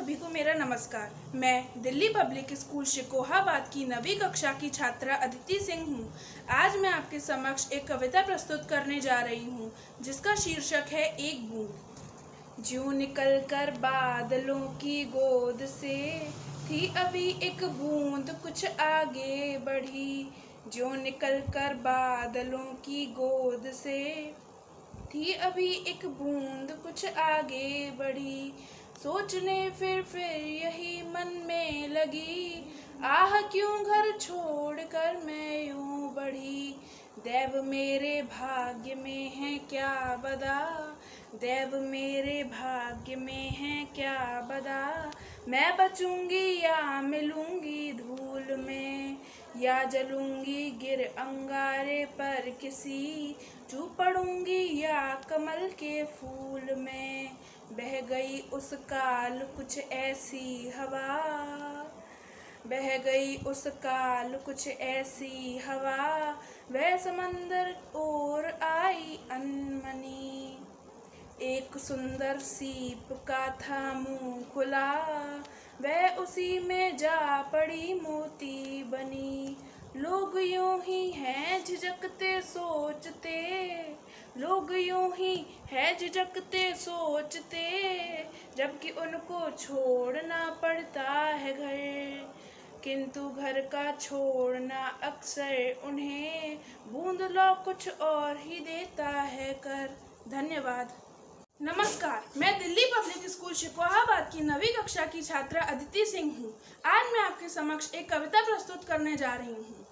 सभी को मेरा नमस्कार। मैं दिल्ली पब्लिक स्कूल शिकोहाबाद की 9वीं कक्षा की छात्रा अदिति सिंह हूँ। आज मैं आपके समक्ष एक कविता प्रस्तुत करने जा रही हूँ जिसका शीर्षक है एक बूंद। ज्यों निकल कर बादलों की गोद से थी अभी एक बूंद कुछ आगे बढ़ी। ज्यों निकल कर बादलों की गोद से थी अभी एक बूंद कुछ आगे बढ़ी। सोचने फिर यही मन में लगी, आह क्यों घर छोड़कर मैं यूं बढ़ी। दैव मेरे भाग्य में है क्या बदा, दैव मेरे भाग्य में है क्या बदा। मैं बचूंगी या मिलूंगी धूल में, या जलूंगी गिर अंगारे पर किसी। चू पड़ूंगी या कमल के फूल में, बह गई उस काल कुछ ऐसी हवा, बह गई उस काल कुछ ऐसी हवा। वह समंदर और आई अनमनी, एक सुंदर सीप का था मुंह खुला। वह उसी में जा पड़ी मोती बनी। लोग यूं ही हैं झिझकते सोचते, लोग यूं ही हैं झिझकते सोचते, जबकि उनको छोड़ना पड़ता है घर। किंतु घर का छोड़ना अक्सर उन्हें बूंद लो कुछ और ही देता है कर। धन्यवाद। नमस्कार, मैं दिल्ली पब्लिक स्कूल शिकोहाबाद की 9वीं कक्षा की छात्रा अदिति सिंह हूँ। आज मैं आपके समक्ष एक कविता प्रस्तुत करने जा रही हूँ।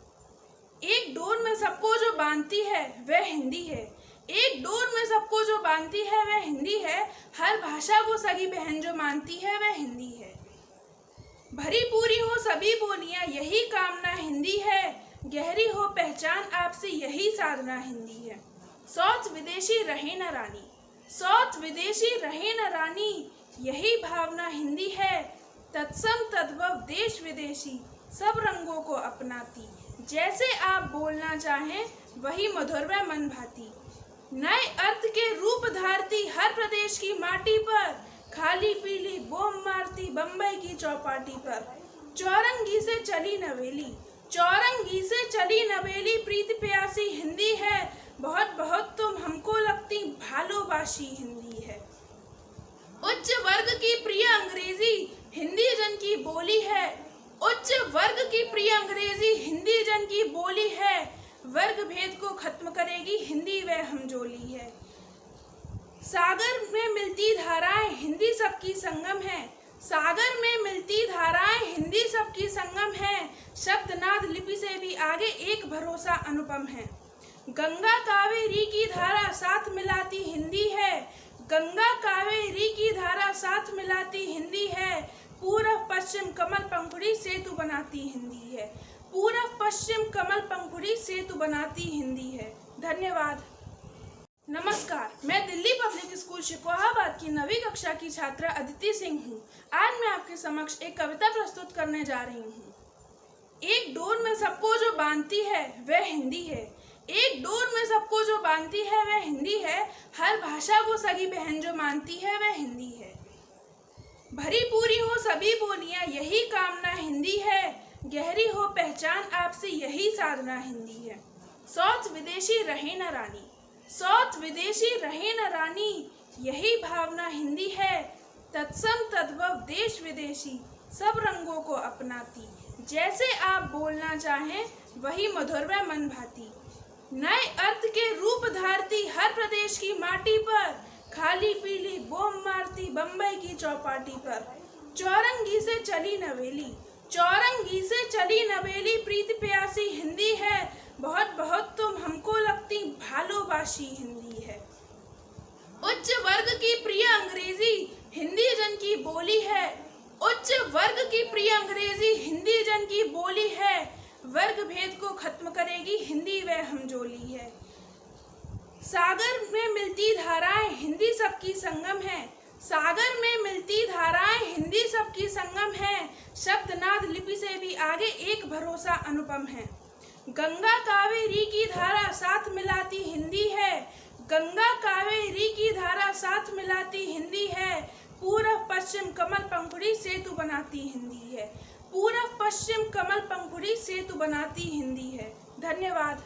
एक डोर में सबको जो बांधती है वह हिंदी है, एक डोर में सबको जो बांधती है वह हिंदी है। हर भाषा को सगी बहन जो मानती है वह हिंदी है। भरी पूरी हो सभी बोलियां यही कामना हिंदी है, गहरी हो पहचान आपसे यही साधना हिंदी है। सौच विदेशी रहे न रानी, सौच विदेशी रहे न रानी, यही भावना हिंदी है। तत्सम तद्भव देश विदेशी सब रंगों को अपनाती, जैसे आप बोलना चाहें वही मधुर व मन भाती। नए अर्थ के रूप धारती हर प्रदेश की माटी पर, खाली पीली बोम मारती बम्बई की चौपाटी पर। चौरंगी से चली नवेली, चौरंगी से चली नवेली, प्रीति प्यासी हिंदी है। बहुत बहुत तुम हमको लगती भालोबाशी हिंदी है। उच्च वर्ग की प्रिय अंग्रेजी हिंदी जन की बोली है, उच्च वर्ग की प्रिय अंग्रेजी हिंदी जन की बोली है। वर्ग भेद को खत्म करेगी हिंदी वह हमजोली है। सागर में मिलती धाराएं हिंदी सबकी संगम है, सागर में मिलती धाराएं हिंदी सबकी संगम है। शब्दनाद लिपि से भी आगे एक भरोसा अनुपम है। गंगा कावेरी की धारा साथ मिलाती हिंदी है, गंगा कावेरी की धारा साथ मिलाती हिंदी है। पूरब पश्चिम कमल पंखुड़ी सेतु बनाती हिंदी है, पूरब पश्चिम कमल पंखुड़ी सेतु बनाती हिंदी है। धन्यवाद। नमस्कार, मैं दिल्ली पब्लिक स्कूल शिकोहाबाद की 9वीं कक्षा की छात्रा अदिति सिंह हूँ। आज मैं आपके समक्ष एक कविता प्रस्तुत करने जा रही हूँ। एक डोर में सबको जो बांधती है वह हिंदी है, एक डोर में सबको जो बांधती है वह हिंदी है। हर भाषा को सगी बहन जो मानती है वह हिंदी है। भरी पूरी हो सभी बोलियां यही कामना हिंदी है, गहरी हो पहचान आपसे यही साधना हिंदी है। सौच विदेशी रहे न रानी, सौच विदेशी रहे न रानी, यही भावना हिंदी है। तत्सम तद्भव देश विदेशी सब रंगों को अपनाती, जैसे आप बोलना चाहें वही मधुर व मन भाती। नए अर्थ के रूप धारती हर प्रदेश की माटी पर, खाली पीली बोम मारती बम्बई की चौपाटी पर। चौरंगी से चली नवेली, चौरंगी से चली नवेली, प्रीति प्यासी हिंदी है। बहुत बहुत तुम हमको लगती भालोबाशी हिंदी है। उच्च वर्ग की प्रिय अंग्रेजी हिंदी जन की बोली है, उच्च वर्ग की प्रिय अंग्रेजी हिंदी जन की बोली है। वर्ग भेद को खत्म करेगी हिंदी वह हमजोली है। सागर में मिलती धाराएं हिंदी सबकी संगम है, सागर में मिलती धाराएं हिंदी सबकी संगम है। शब्दनाद लिपि से भी आगे एक भरोसा अनुपम है। गंगा कावेरी की धारा साथ मिलाती हिंदी है, गंगा कावेरी की धारा साथ मिलाती हिंदी है। पूरब पश्चिम कमल पंखुड़ी सेतु बनाती हिंदी है। पूरब पश्चिम कमल पंखुड़ी सेतु बनाती हिंदी है। धन्यवाद।